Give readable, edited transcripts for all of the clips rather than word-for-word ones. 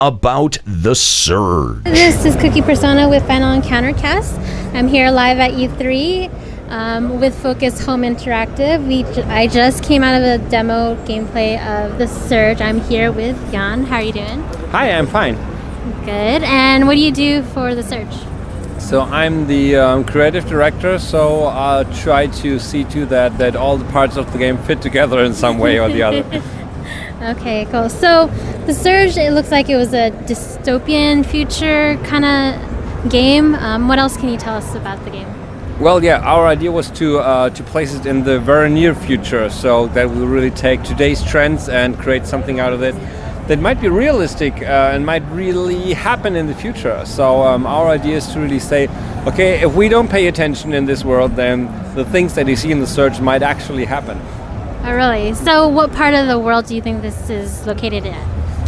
about The Surge. This is Kooky Persona with Final Encounter Cast. I'm here live at E3 with Focus Home Interactive. I just came out of a demo gameplay of The Surge. I'm here with Jan. How are you doing? Hi, I'm fine. Good. And what do you do for The Surge? So I'm the creative director, so I'll try to see to that all the parts of the game fit together in some way or the other. Okay, cool. So The Surge, it looks like it was a dystopian future kind of game. What else can you tell us about the game? Well, yeah, our idea was to place it in the very near future, so that we really take today's trends and create something out of it that might be realistic and might really happen in the future. So our idea is to really say, okay, if we don't pay attention in this world, then the things that you see in The Surge might actually happen. Oh, really? So what part of the world do you think this is located in?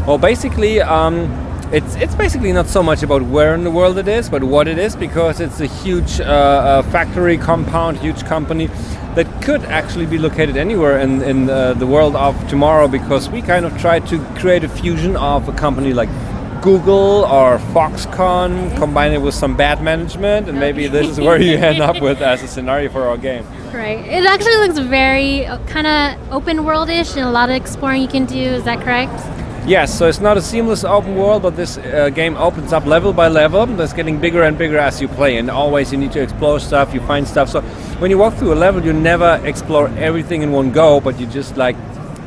Well, basically, it's basically not so much about where in the world it is, but what it is, because it's a huge factory compound, huge company that could actually be located anywhere in the world of tomorrow, because we kind of tried to create a fusion of a company like Google or Foxconn, combine it with some bad management, and maybe this is where you end up with as a scenario for our game. Right. It actually looks very kind of open world-ish and a lot of exploring you can do. Is that correct? Yes, so it's not a seamless open world, but this game opens up level by level. That's getting bigger and bigger as you play, and always you need to explore stuff, you find stuff. So when you walk through a level, you never explore everything in one go, but you just like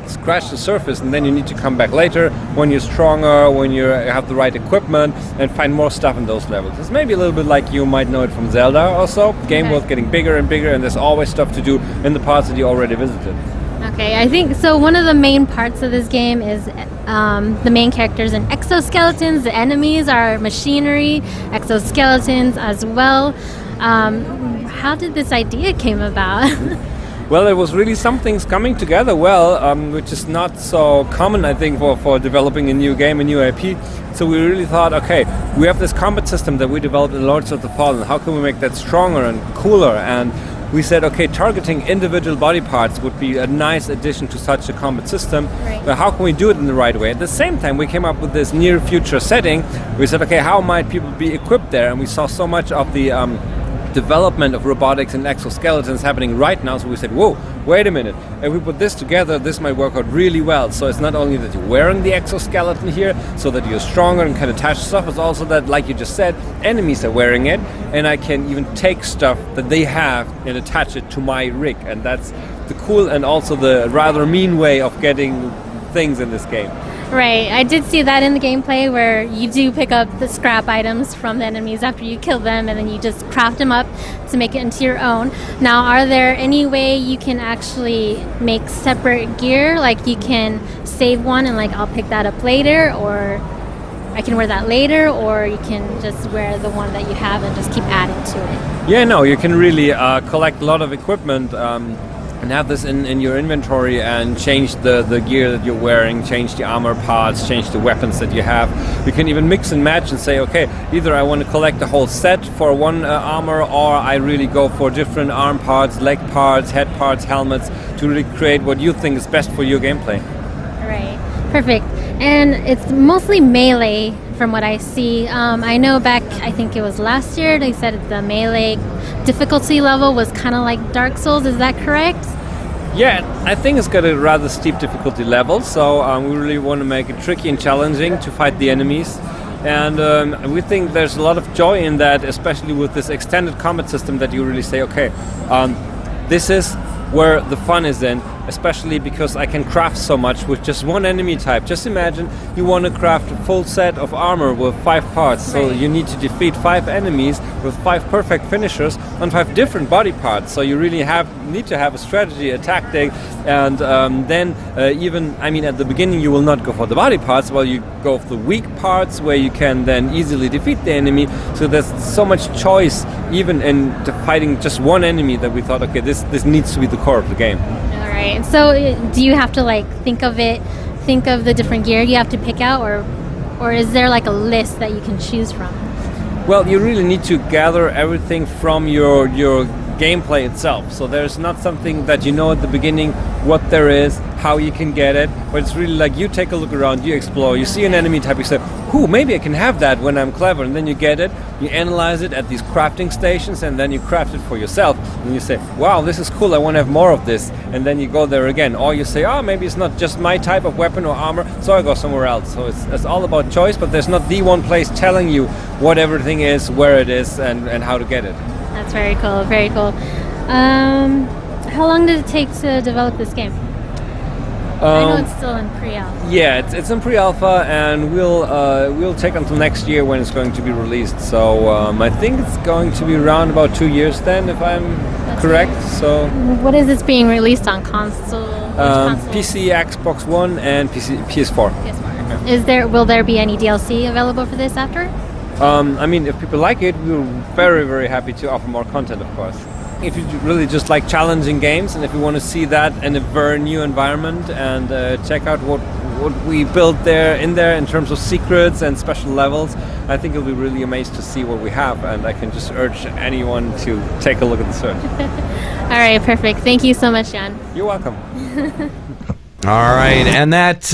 scratch the surface, and then you need to come back later when you're stronger, when you have the right equipment, and find more stuff in those levels. It's maybe a little bit like you might know it from Zelda or so. Game world getting bigger and bigger, and there's always stuff to do in the parts that you already visited. Okay, I think so. One of the main parts of this game is the main characters and exoskeletons. The enemies are machinery, exoskeletons as well. How did this idea came about? Well, it was really some things coming together well, which is not so common, I think, for developing a new game, a new IP. So we really thought, okay, we have this combat system that we developed in Lords of the Fallen. How can we make that stronger and cooler? And we said, okay, targeting individual body parts would be a nice addition to such a combat system. Right. But how can we do it in the right way? At the same time, we came up with this near future setting. We said, okay, how might people be equipped there? And we saw so much of the development of robotics and exoskeletons happening right now, so we said, whoa, wait a minute, if we put this together, this might work out really well. So it's not only that you're wearing the exoskeleton here so that you're stronger and can attach stuff, it's also that, like you just said, enemies are wearing it, and I can even take stuff that they have and attach it to my rig, and that's the cool and also the rather mean way of getting things in this game. Right, I did see that in the gameplay where you do pick up the scrap items from the enemies after you kill them, and then you just craft them up to make it into your own. Now, are there any way you can actually make separate gear? Like you can save one and like I'll pick that up later, or I can wear that later, or you can just wear the one that you have and just keep adding to it? Yeah, no, you can really collect a lot of equipment and have this in your inventory and change the gear that you're wearing, change the armor parts, change the weapons that you have. You can even mix and match and say, okay, either I want to collect the whole set for one armor, or I really go for different arm parts, leg parts, head parts, helmets, to really create what you think is best for your gameplay. Right, perfect. And it's mostly melee from what I see. I know back, I think it was last year, they said the melee difficulty level was kind of like Dark Souls. Is that correct? Yeah, I think it's got a rather steep difficulty level, so we really want to make it tricky and challenging to fight the enemies. And we think there's a lot of joy in that, especially with this extended combat system that you really say, okay, this is where the fun is in, especially because I can craft so much with just one enemy type. Just imagine you want to craft a full set of armor with 5 parts, so you need to defeat 5 enemies with 5 perfect finishers on 5 different body parts. So you really need to have a strategy, a tactic, and then even, I mean, at the beginning you will not go for the body parts, well, you go for the weak parts where you can then easily defeat the enemy. So there's so much choice even in fighting just one enemy that we thought, okay, this needs to be the core of the game. All right. So do you have to like think of the different gear you have to pick out, or is there like a list that you can choose from? Well, you really need to gather everything from your gameplay itself. So there's not something that you know at the beginning what there is, how you can get it, but it's really like you take a look around, you explore, you see an enemy type, you say, maybe I can have that when I'm clever, and then you get it, you analyze it at these crafting stations, and then you craft it for yourself, and you say, wow, this is cool, I want to have more of this, and then you go there again, or you say, maybe it's not just my type of weapon or armor, so I go somewhere else. So it's all about choice, but there's not the one place telling you what everything is, where it is, and how to get it. That's very cool, very cool. How long did it take to develop this game? I know it's still in pre-alpha. Yeah, it's in pre-alpha, and we'll take until next year when it's going to be released. So I think it's going to be around about 2 years then, if I'm correct. Right. So what is this being released on console? PC, Xbox One, and PS4. PS4. Will there be any DLC available for this after? I mean, if people like it, we're very, very happy to offer more content, of course. If you really just like challenging games, and if you want to see that in a very new environment, and check out what we built there in terms of secrets and special levels, I think you'll be really amazed to see what we have, and I can just urge anyone to take a look at the search. All right, perfect. Thank you so much, Jan. You're welcome. All right, and that